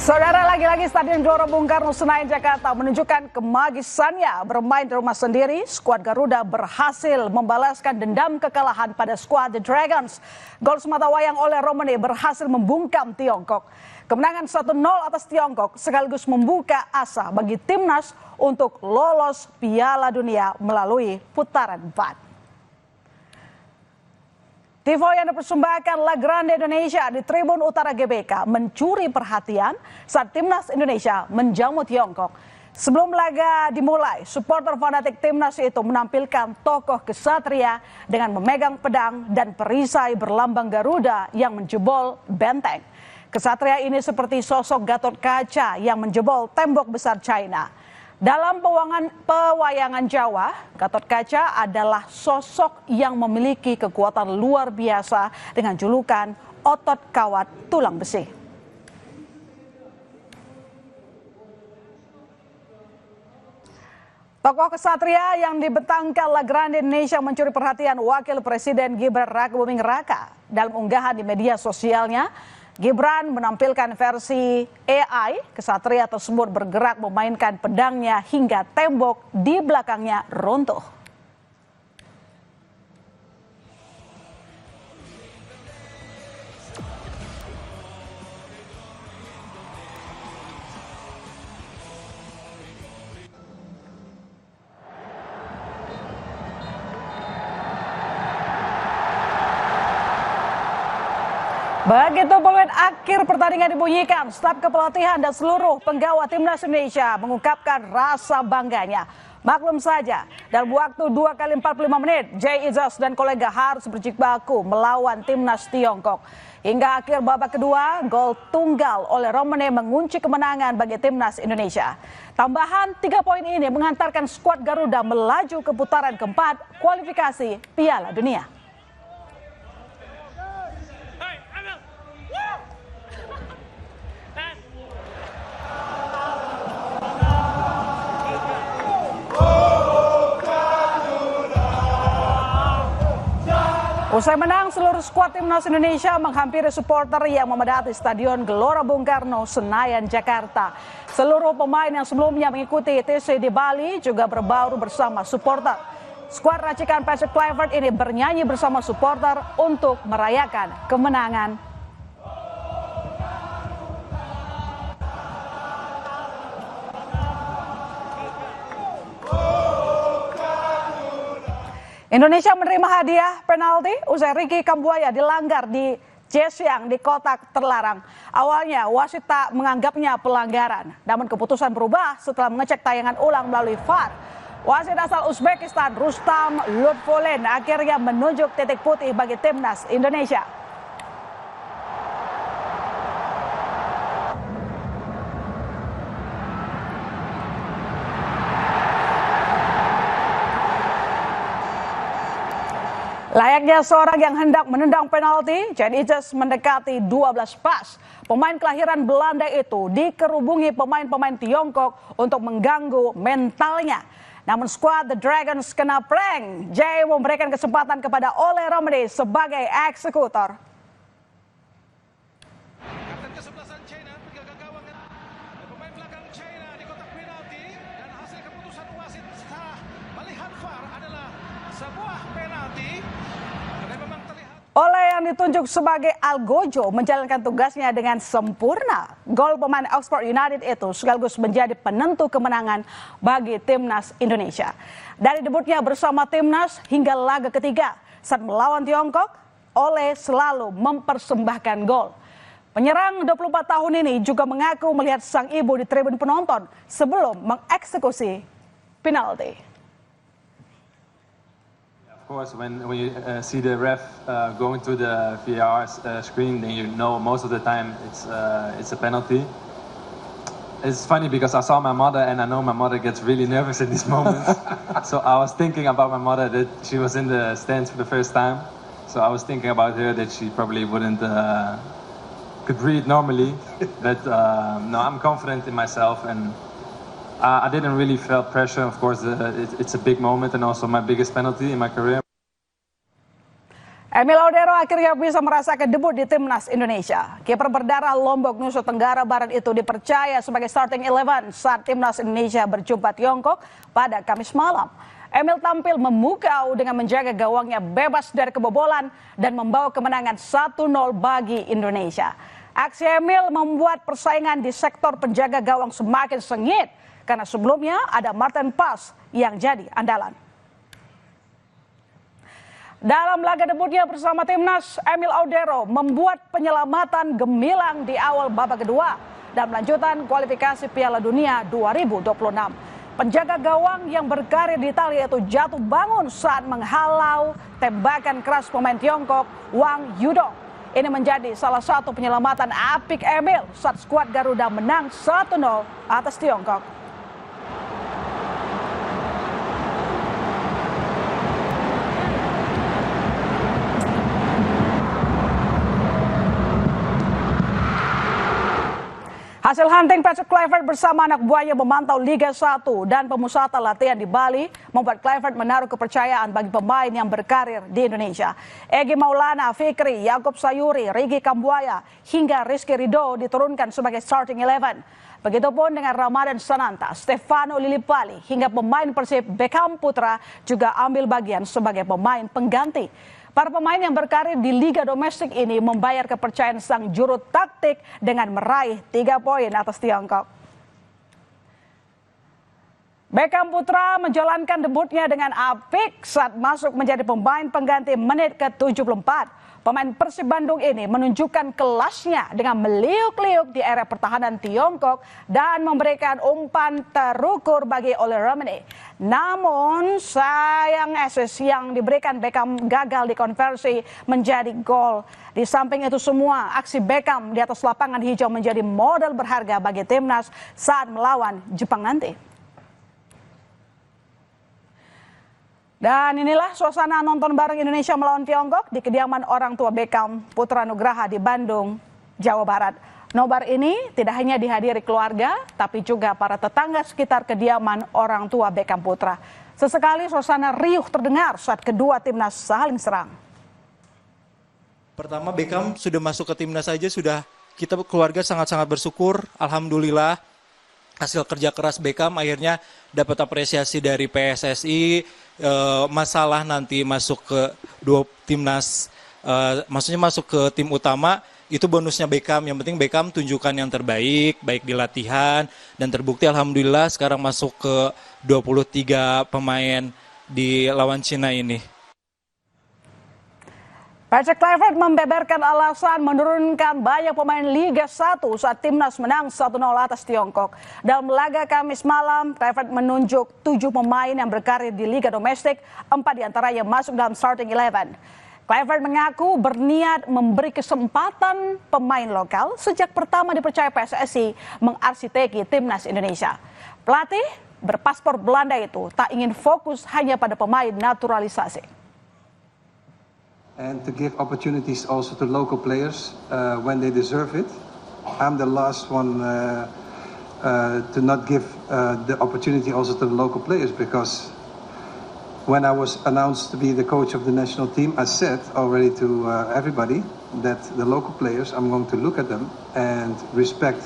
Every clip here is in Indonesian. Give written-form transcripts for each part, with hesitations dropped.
Saudara, lagi-lagi Stadion Gelora Bung Karno Senayan Jakarta menunjukkan kemagisannya. Bermain di rumah sendiri, skuad Garuda berhasil membalaskan dendam kekalahan pada skuad The Dragons. Gol sematawayang oleh Romani berhasil membungkam Tiongkok. Kemenangan 1-0 atas Tiongkok sekaligus membuka asa bagi timnas untuk lolos Piala Dunia melalui putaran 4. TV yang dipersembahkan La Grande Indonesia di Tribun Utara GBK mencuri perhatian saat timnas Indonesia menjamu Tiongkok. Sebelum laga dimulai, supporter fanatik timnas itu menampilkan tokoh kesatria dengan memegang pedang dan perisai berlambang Garuda yang menjebol benteng. Kesatria ini seperti sosok Gatot Kaca yang menjebol tembok besar China. Dalam pewayangan Jawa, Gatot Kaca adalah sosok yang memiliki kekuatan luar biasa dengan julukan otot kawat tulang besi. Tokoh kesatria yang dibentangkan La Grande Indonesia mencuri perhatian Wakil Presiden Gibran Rakabuming Raka. Dalam unggahan di media sosialnya, Gibran menampilkan versi AI. Kesatria tersebut bergerak memainkan pedangnya hingga tembok di belakangnya runtuh. Begitu peluit akhir pertandingan dibunyikan, staf kepelatihan dan seluruh penggawa timnas Indonesia mengungkapkan rasa bangganya. Maklum saja, dalam waktu 2 kali 45 menit, Jay Izzas dan kolega harus berjibaku melawan timnas Tiongkok. Hingga akhir babak kedua, gol tunggal oleh Romani mengunci kemenangan bagi timnas Indonesia. Tambahan 3 poin ini menghantarkan skuad Garuda melaju ke putaran keempat kualifikasi Piala Dunia. Usai menang, seluruh skuad timnas Indonesia menghampiri supporter yang memadati Stadion Gelora Bung Karno Senayan Jakarta. Seluruh pemain yang sebelumnya mengikuti TC di Bali juga berbaur bersama supporter. Skuad racikan Patrick Kluivert ini bernyanyi bersama supporter untuk merayakan kemenangan. Indonesia menerima hadiah penalti usai Ricky Kambuaya dilanggar di Zhejiang di kotak terlarang. Awalnya wasit tak menganggapnya pelanggaran, namun keputusan berubah setelah mengecek tayangan ulang melalui VAR. Wasit asal Uzbekistan Rustam Lutfolen akhirnya menunjuk titik putih bagi timnas Indonesia. Layaknya seorang yang hendak menendang penalti, Jay Izzas mendekati 12 pas. Pemain kelahiran Belanda itu dikerubungi pemain-pemain Tiongkok untuk mengganggu mentalnya. Namun skuad The Dragons kena prank. Jay memberikan kesempatan kepada Ole Romani sebagai eksekutor. Ole yang ditunjuk sebagai algojo menjalankan tugasnya dengan sempurna. Gol pemain Oxford United itu sekaligus menjadi penentu kemenangan bagi timnas Indonesia. Dari debutnya bersama timnas hingga laga ketiga saat melawan Tiongkok, Ole selalu mempersembahkan gol. Penyerang 24 tahun ini juga mengaku melihat sang ibu di tribun penonton sebelum mengeksekusi penalti. Of course, when you see the ref going through the VAR screen, then you know most of the time it's a penalty. It's funny because I saw my mother, and I know my mother gets really nervous in these moments. So I was thinking about my mother, that she was in the stands for the first time. So I was thinking about her, that she probably wouldn't could breathe normally. But no, I'm confident in myself, and I didn't really feel pressure. Of course, it's a big moment and also my biggest penalty in my career. Emil Audero akhirnya bisa merasakan debut di timnas Indonesia. Kiper berdarah Lombok, Nusa Tenggara Barat itu dipercaya sebagai starting 11 saat timnas Indonesia berjumpa Tiongkok pada Kamis malam. Emil tampil memukau dengan menjaga gawangnya bebas dari kebobolan dan membawa kemenangan 1-0 bagi Indonesia. Aksi Emil membuat persaingan di sektor penjaga gawang semakin sengit karena sebelumnya ada Martin Pas yang jadi andalan. Dalam laga debutnya bersama timnas, Emil Audero membuat penyelamatan gemilang di awal babak kedua dan melanjutkan kualifikasi Piala Dunia 2026. Penjaga gawang yang berkarir di Italia itu jatuh bangun saat menghalau tembakan keras pemain Tiongkok Wang Yudong. Ini menjadi salah satu penyelamatan apik Emil saat skuad Garuda menang 1-0 atas Tiongkok. Hasil hunting Patrick Kluivert bersama anak buahnya memantau Liga 1 dan pemusatan latihan di Bali membuat Kluivert menaruh kepercayaan bagi pemain yang berkarir di Indonesia. Egy Maulana, Fikri, Yaakob Sayuri, Rigi Kambuaya hingga Rizky Ridho diturunkan sebagai starting 11. Begitupun dengan Ramadan Sananta, Stefano Lillipali hingga pemain Persib Beckham Putra juga ambil bagian sebagai pemain pengganti. Para pemain yang berkarir di Liga Domestik ini membayar kepercayaan sang juru taktik dengan meraih 3 poin atas Tiongkok. Beckham Putra menjalankan debutnya dengan apik saat masuk menjadi pemain pengganti menit ke-74. Pemain Persib Bandung ini menunjukkan kelasnya dengan meliuk-liuk di area pertahanan Tiongkok dan memberikan umpan terukur bagi Ole Romani. Namun sayang assist yang diberikan Beckham gagal dikonversi menjadi gol. Di samping itu semua, aksi Beckham di atas lapangan hijau menjadi modal berharga bagi timnas saat melawan Jepang nanti. Dan inilah suasana nonton bareng Indonesia melawan Tiongkok di kediaman orang tua Beckham Putra Nugraha di Bandung, Jawa Barat. Nobar ini tidak hanya dihadiri keluarga, tapi juga para tetangga sekitar kediaman orang tua Beckham Putra. Sesekali suasana riuh terdengar saat kedua timnas saling serang. Pertama Beckham sudah masuk ke timnas saja sudah kita keluarga sangat-sangat bersyukur. Alhamdulillah hasil kerja keras Beckham akhirnya dapat apresiasi dari PSSI. Masalah nanti masuk ke dua timnas, maksudnya masuk ke tim utama, itu bonusnya Beckham. Yang penting Beckham tunjukkan yang terbaik, baik di latihan, dan terbukti alhamdulillah sekarang masuk ke 23 pemain di lawan Cina ini. Patrick Kluivert membeberkan alasan menurunkan banyak pemain Liga 1 saat timnas menang 1-0 atas Tiongkok. Dalam laga Kamis malam, Kluivert menunjuk 7 pemain yang berkarir di Liga Domestik, 4 diantaranya masuk dalam starting 11. Kluivert mengaku berniat memberi kesempatan pemain lokal sejak pertama dipercaya PSSI mengarsiteki timnas Indonesia. Pelatih berpaspor Belanda itu tak ingin fokus hanya pada pemain naturalisasi. And to give opportunities also to local players when they deserve it. I'm the last one to not give the opportunity also to the local players, because when I was announced to be the coach of the national team, I said already to everybody that the local players, I'm going to look at them and respect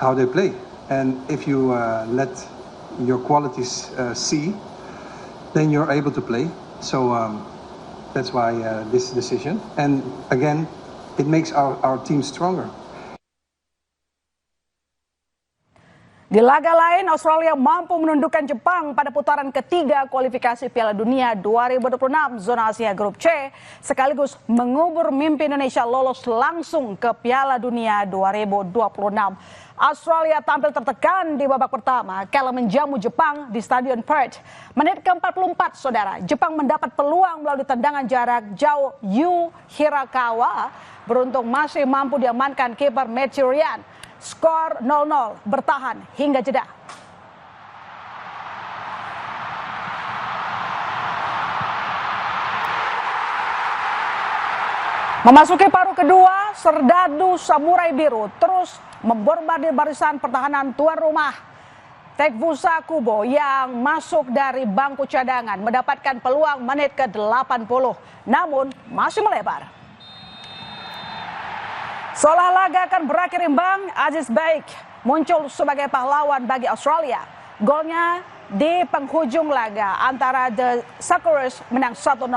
how they play. And if you let your qualities see, then you're able to play. So that's why this decision. And again, it makes our team stronger. Di laga lain, Australia mampu menundukkan Jepang pada putaran ketiga kualifikasi Piala Dunia 2026 zona Asia Grup C, sekaligus mengubur mimpi Indonesia lolos langsung ke Piala Dunia 2026. Australia tampil tertekan di babak pertama kala menjamu Jepang di Stadion Perth. Menit ke-44, saudara, Jepang mendapat peluang melalui tendangan jarak jauh Yu Hirakawa. Beruntung masih mampu diamankan kiper Matthew Ryan. Skor 0-0 bertahan hingga jeda. Memasuki paruh kedua, serdadu Samurai Biru terus membombardir barisan pertahanan tuan rumah. Tekvusa Kubo yang masuk dari bangku cadangan mendapatkan peluang menit ke-80, namun masih melebar. Seolah laga akan berakhir imbang, Aziz Baik muncul sebagai pahlawan bagi Australia. Golnya di penghujung laga antara The Socceroos menang 1-0.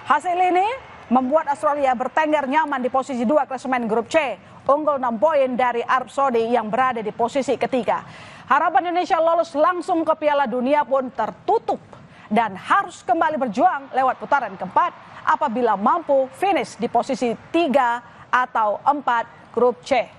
Hasil ini membuat Australia bertengger nyaman di posisi 2 klasemen grup C, unggul 6 poin dari Arab Saudi yang berada di posisi ketiga. Harapan Indonesia lolos langsung ke Piala Dunia pun tertutup dan harus kembali berjuang lewat putaran keempat apabila mampu finish di posisi 3 atau 4 grup C.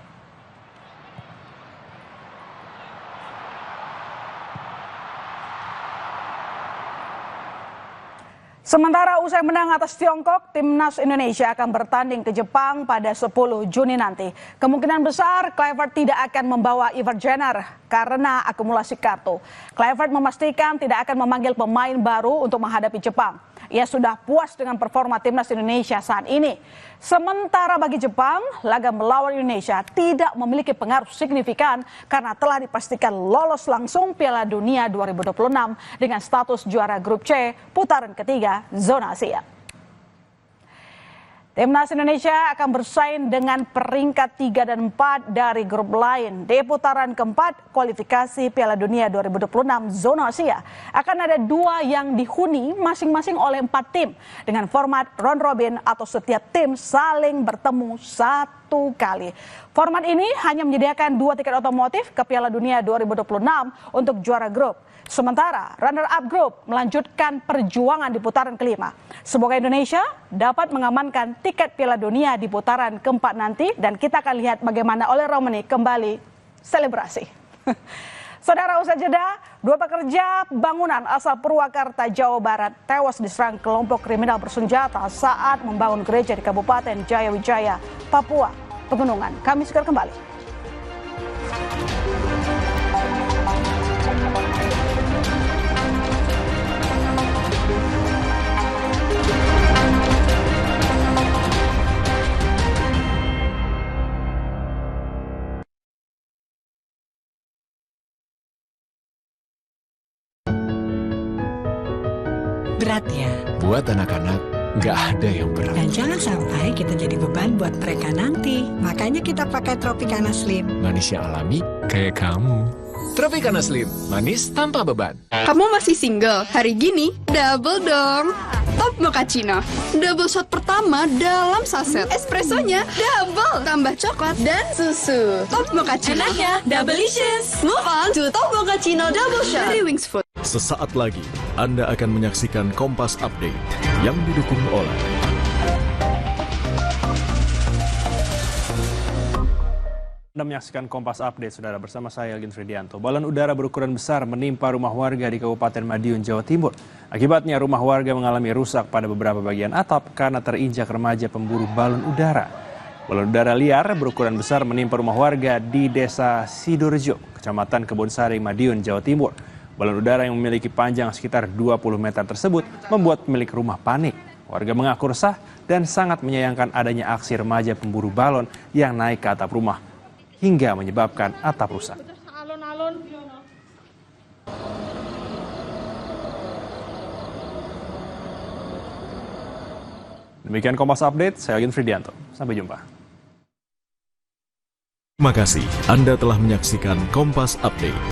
Sementara usai menang atas Tiongkok, Timnas Indonesia akan bertanding ke Jepang pada 10 Juni nanti. Kemungkinan besar Kluivert tidak akan membawa Ivar Jenner karena akumulasi kartu. Kluivert memastikan tidak akan memanggil pemain baru untuk menghadapi Jepang. Ia sudah puas dengan performa Timnas Indonesia saat ini. Sementara bagi Jepang, laga melawan Indonesia tidak memiliki pengaruh signifikan karena telah dipastikan lolos langsung Piala Dunia 2026 dengan status juara grup C putaran ketiga zona Asia. Timnas Indonesia akan bersaing dengan peringkat 3 dan 4 dari grup lain. Di putaran keempat kualifikasi Piala Dunia 2026 zona Asia akan ada 2 yang dihuni masing-masing oleh 4 tim dengan format round robin atau setiap tim saling bertemu 1 kali. Format ini hanya menyediakan 2 tiket otomotif ke Piala Dunia 2026 untuk juara grup. Sementara runner-up group melanjutkan perjuangan di putaran kelima. Semoga Indonesia dapat mengamankan tiket Piala Dunia di putaran keempat nanti dan kita akan lihat bagaimana Ole Romani kembali selebrasi. Saudara, usai jeda, 2 pekerja bangunan asal Purwakarta, Jawa Barat tewas diserang kelompok kriminal bersenjata saat membangun gereja di Kabupaten Jayawijaya, Papua Pegunungan. Kami segera kembali. Berat ya. Buat anak-anak, nggak ada yang berat. Dan jangan sampai kita jadi beban buat mereka nanti. Makanya kita pakai Tropicana Slim. Manisnya alami, kayak kamu. Tropicana Slim, manis tanpa beban. Kamu masih single? Hari gini, double dong. Top Mochaccino, double shot pertama dalam saset. Espressonya double, tambah coklat dan susu. Top Mochaccino, enaknya doubleicious. Move on to Top Mochaccino double shot dari Wings Food. Sesaat lagi, Anda akan menyaksikan Kompas Update yang didukung oleh Anda menyaksikan Kompas Update, saudara, bersama saya Elgin Fridianto. Balon udara berukuran besar menimpa rumah warga di Kabupaten Madiun, Jawa Timur. Akibatnya rumah warga mengalami rusak pada beberapa bagian atap karena terinjak remaja pemburu balon udara. Balon udara liar berukuran besar menimpa rumah warga di Desa Sidorejo, Kecamatan Kebonsari, Madiun, Jawa Timur. Balon udara yang memiliki panjang sekitar 20 meter tersebut membuat pemilik rumah panik. Warga mengaku resah dan sangat menyayangkan adanya aksi remaja pemburu balon yang naik ke atap rumah hingga menyebabkan atap rusak. Demikian Kompas Update, saya Elgin Fridianto. Sampai jumpa. Terima kasih Anda telah menyaksikan Kompas Update.